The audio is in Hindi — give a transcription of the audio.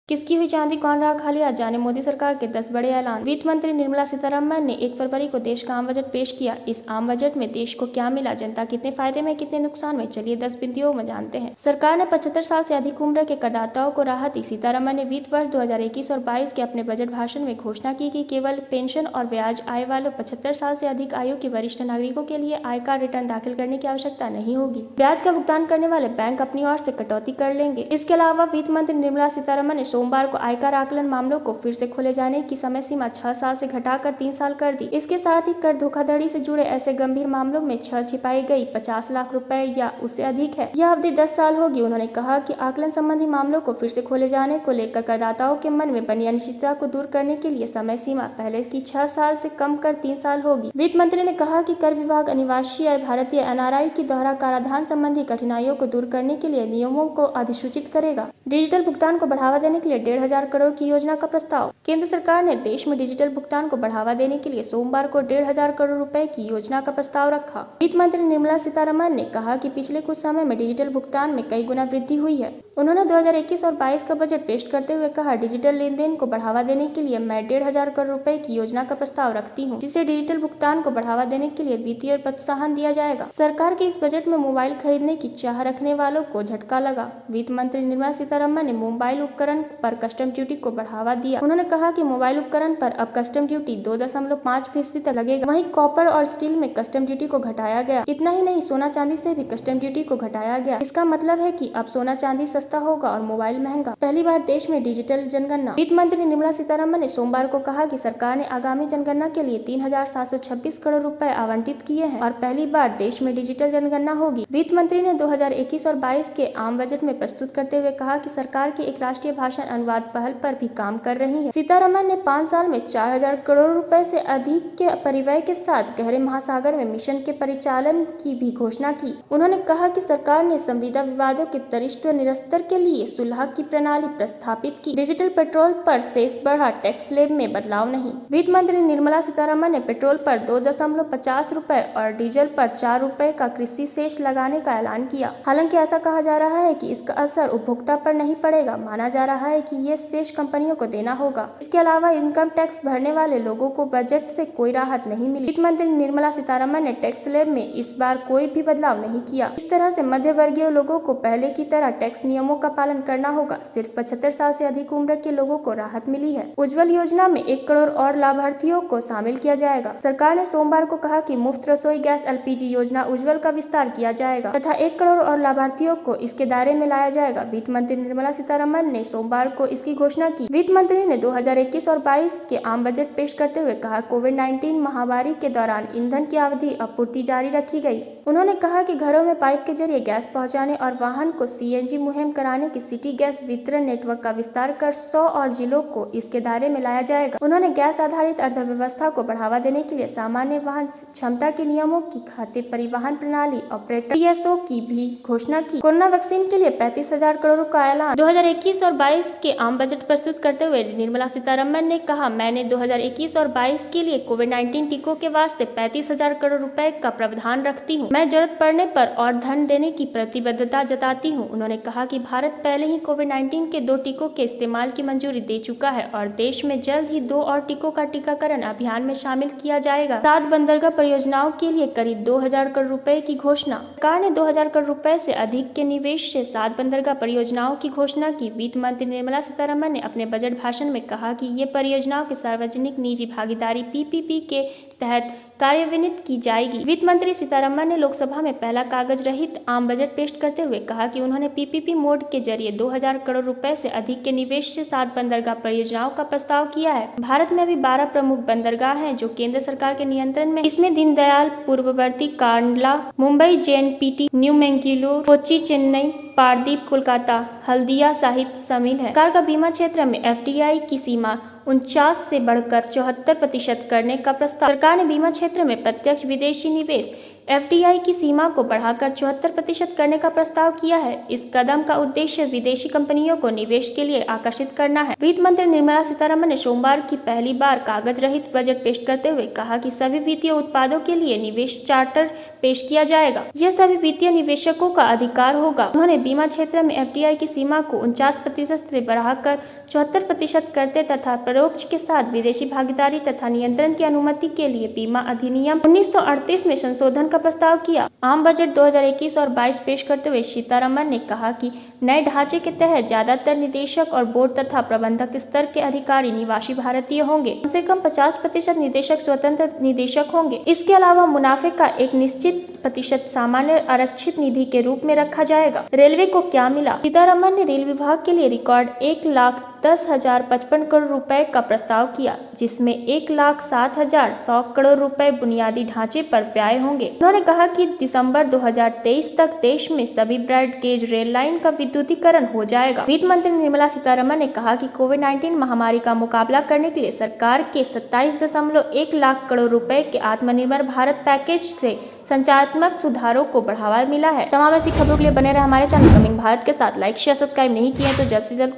किसकी हुई चांदी कौन रहा खाली, आज जाने मोदी सरकार के 10 बड़े ऐलान। वित्त मंत्री निर्मला सीतारमण ने 1 फरवरी को देश का आम बजट पेश किया। इस आम बजट में देश को क्या मिला, जनता कितने फायदे में कितने नुकसान में, चलिए 10 बिंदुओं में जानते हैं। सरकार ने 75 साल से अधिक उम्र के करदाताओं को राहत दी। सीतारमण ने वित्त वर्ष 2021 और 22 के अपने बजट भाषण में घोषणा की कि केवल पेंशन और ब्याज आय वालों 75 साल से अधिक आयु के वरिष्ठ नागरिकों के लिए आयकर रिटर्न दाखिल करने की आवश्यकता नहीं होगी। ब्याज का भुगतान करने वाले बैंक अपनी ओर से कटौती कर लेंगे। इसके अलावा वित्त मंत्री निर्मला सीतारमण ने सोमवार को आयकर आकलन मामलों को फिर से खोले जाने की समय सीमा 6 साल से घटाकर 3 साल कर दी। इसके साथ ही कर धोखाधड़ी से जुड़े ऐसे गंभीर मामलों में छिपाई गई 50 लाख रुपए या उससे अधिक है, यह अवधि 10 साल होगी। उन्होंने कहा कि आकलन संबंधी मामलों को फिर से खोले जाने को लेकर करदाताओं के मन में बनी अनिश्चितता को दूर करने के लिए समय सीमा पहले की 6 साल से कम कर 3 साल होगी। वित्त मंत्री ने कहा कि कर विभाग अनिवासी भारतीय एनआरआई की दोहरा कराधान संबंधी कठिनाइयों को दूर करने के लिए नियमों को अधिसूचित करेगा। डिजिटल भुगतान को बढ़ावा देने के लिए 1,500 करोड़ की योजना का प्रस्ताव। केंद्र सरकार ने देश में डिजिटल भुगतान को बढ़ावा देने के लिए सोमवार को 1,500 करोड़ रुपए की योजना का प्रस्ताव रखा। वित्त मंत्री निर्मला सीतारमण ने कहा कि पिछले कुछ समय में डिजिटल भुगतान में कई गुना वृद्धि हुई है। उन्होंने 2021 और 22 का बजट पेश करते हुए कहा, डिजिटल लेन देन को बढ़ावा देने के लिए मैं 1,500 करोड़ रुपए की योजना का प्रस्ताव रखती हूँ, जिससे डिजिटल भुगतान को बढ़ावा देने के लिए वित्तीय प्रोत्साहन दिया जाएगा। सरकार के इस बजट में मोबाइल खरीदने की चाह रखने वालों को झटका लगा। वित्त मंत्री निर्मला सीतारमण ने मोबाइल उपकरण पर कस्टम ड्यूटी को बढ़ावा दिया। उन्होंने कहा कि मोबाइल उपकरण पर अब कस्टम ड्यूटी 2.5% तक लगेगा। वहीं कॉपर और स्टील में कस्टम ड्यूटी को घटाया गया। इतना ही नहीं, सोना चांदी से भी कस्टम ड्यूटी को घटाया गया। इसका मतलब है कि अब सोना चांदी सस्ता होगा और मोबाइल महंगा। पहली बार देश में डिजिटल जनगणना। वित्त मंत्री निर्मला सीतारमण ने सोमवार को कहा कि सरकार ने आगामी जनगणना के लिए 3,726 करोड़ रुपए आवंटित किए हैं और पहली बार देश में डिजिटल जनगणना होगी। वित्त मंत्री ने 2021 और 22 के आम बजट में प्रस्तुत करते हुए कहा कि सरकार की एक राष्ट्रीय भाषा अनुवाद पहल पर भी काम कर रही है। सीतारमण ने 5 साल में 4,000 करोड़ रुपए से अधिक के परिव्यय के साथ गहरे महासागर में मिशन के परिचालन की भी घोषणा की। उन्होंने कहा कि सरकार ने संविदा विवादों के त्वरित निस्तारण के लिए सुलह की प्रणाली प्रस्थापित की। डिजिटल पेट्रोल पर सेस बढ़ा, टैक्स स्लैब में बदलाव नहीं। वित्त मंत्री निर्मला सीतारमण ने पेट्रोल पर 2.50 रुपए और डीजल पर 4 रुपए का कृषि सेस लगाने का ऐलान किया। हालांकि ऐसा कहा जा रहा है कि इसका असर उपभोक्ता पर नहीं पड़ेगा। माना जा रहा है कि ये सेस कंपनियों को देना होगा। इसके अलावा इनकम टैक्स भरने वाले लोगों को बजट से कोई राहत नहीं मिली। वित्त मंत्री निर्मला सीतारमण ने टैक्स स्लैब में इस बार कोई भी बदलाव नहीं किया। इस तरह से मध्य वर्गीय लोगों को पहले की तरह टैक्स नियमों का पालन करना होगा। सिर्फ 75 साल से अधिक उम्र के लोगों को राहत मिली है। उज्ज्वल योजना में 1 करोड़ और लाभार्थियों को शामिल किया जाएगा। सरकार ने सोमवार को कहा कि मुफ्त रसोई गैस LPG योजना उज्ज्वल का विस्तार किया जाएगा तथा 1 करोड़ और लाभार्थियों को इसके दायरे में लाया जाएगा। वित्त मंत्री निर्मला सीतारमण ने सोमवार को इसकी घोषणा की। वित्त मंत्री ने 2021 और 22 के आम बजट पेश करते हुए कहा, कोविड-19 महामारी के दौरान ईंधन की अवधि आपूर्ति जारी रखी गई। उन्होंने कहा कि घरों में पाइप के जरिए गैस पहुंचाने और वाहन को CNG मुहिम कराने की सिटी गैस वितरण नेटवर्क का विस्तार कर 100 और जिलों को इसके दायरे में लाया जाएगा। उन्होंने गैस आधारित अर्थव्यवस्था को बढ़ावा देने के लिए सामान्य वाहन क्षमता के नियमों की खातिर परिवहन प्रणाली ऑपरेटर TSO की भी घोषणा की। कोरोना वैक्सीन के लिए 35,000 करोड़ का ऐलान। 2021 और 22 के आम बजट प्रस्तुत करते हुए निर्मला सीतारमण ने कहा, मैंने 2021 और 22 के लिए कोविड-19 टीकों के वास्ते 35,000 करोड़ रुपए का प्रावधान रखती हूँ। मैं जरूरत पड़ने पर और धन देने की प्रतिबद्धता जताती हूँ। उन्होंने कहा कि भारत पहले ही कोविड-19 के 2 टीकों के इस्तेमाल की मंजूरी दे चुका है और देश में जल्द ही 2 और टीकों का टीकाकरण अभियान में शामिल किया जाएगा। 7 बंदरगाह परियोजनाओं के लिए करीब 2,000 करोड़ रुपए की घोषणा। सरकार ने 2,000 करोड़ रुपए से अधिक के निवेश से 7 बंदरगाह परियोजनाओं की घोषणा की। वित्त मंत्री निर्मला सीतारमण ने अपने बजट भाषण में कहा कि ये परियोजनाओं की सार्वजनिक निजी भागीदारी PPP के तहत कार्यान्वित की जाएगी। वित्त मंत्री सीतारमण ने लोकसभा में पहला कागज रहित आम बजट पेश करते हुए कहा कि उन्होंने PPP मोड के जरिए 2,000 करोड़ रुपए से अधिक के निवेश से 7 बंदरगाह परियोजनाओं का प्रस्ताव किया है। भारत में अभी 12 प्रमुख बंदरगाह हैं जो केंद्र सरकार के नियंत्रण में। इसमें दीनदयाल पूर्ववर्ती, कांडला, मुंबई, JNPT, न्यू मैंगलोर, कोच्चि, चेन्नई, पारादीप, कोलकाता, हल्दिया सहित शामिल है। सरकार का बीमा क्षेत्र में FDI की सीमा 49 से बढ़कर 74% करने का प्रस्ताव। सरकार ने बीमा क्षेत्र में प्रत्यक्ष विदेशी निवेश FDI की सीमा को बढ़ाकर 74% करने का प्रस्ताव किया है। इस कदम का उद्देश्य विदेशी कंपनियों को निवेश के लिए आकर्षित करना है। वित्त मंत्री निर्मला सीतारमण ने सोमवार की पहली बार कागज रहित बजट पेश करते हुए कहा कि सभी वित्तीय उत्पादों के लिए निवेश चार्टर पेश किया जाएगा। यह सभी वित्तीय निवेशकों का अधिकार होगा। उन्होंने बीमा क्षेत्र में FDI की सीमा को 49% से बढ़ाकर 74% करते तथा परोक्ष के साथ विदेशी भागीदारी तथा नियंत्रण की अनुमति के लिए बीमा अधिनियम 1938 में संशोधन का प्रस्ताव किया। आम बजट 2021 और 22 पेश करते हुए सीतारमण ने कहा कि नए ढांचे के तहत ज्यादातर निदेशक और बोर्ड तथा प्रबंधक स्तर के अधिकारी निवासी भारतीय होंगे। कम से कम 50% निदेशक स्वतंत्र निदेशक होंगे। इसके अलावा मुनाफे का एक निश्चित प्रतिशत सामान्य आरक्षित निधि के रूप में रखा जाएगा। रेलवे को क्या मिला? सीतारमण ने रेल विभाग के लिए रिकॉर्ड 1,10,055 करोड़ रुपए का प्रस्ताव किया, जिसमें 1,07,100 करोड़ रुपए बुनियादी ढांचे पर व्यय होंगे। उन्होंने कहा कि दिसंबर 2023 तक देश में सभी ब्रॉड गेज रेल लाइन का विद्युतीकरण हो जाएगा। वित्त मंत्री निर्मला सीतारमण ने कहा कि कोविड-19 महामारी का मुकाबला करने के लिए सरकार के 27.1 लाख करोड़ रुपए के आत्मनिर्भर भारत पैकेज से संचारात्मक सुधारों को बढ़ावा मिला है। तमाम ऐसी खबरों के लिए बने रहे हमारे चैनल कमिंग भारत के साथ। लाइक शेयर सब्सक्राइब नहीं किया तो जल्द से जल्द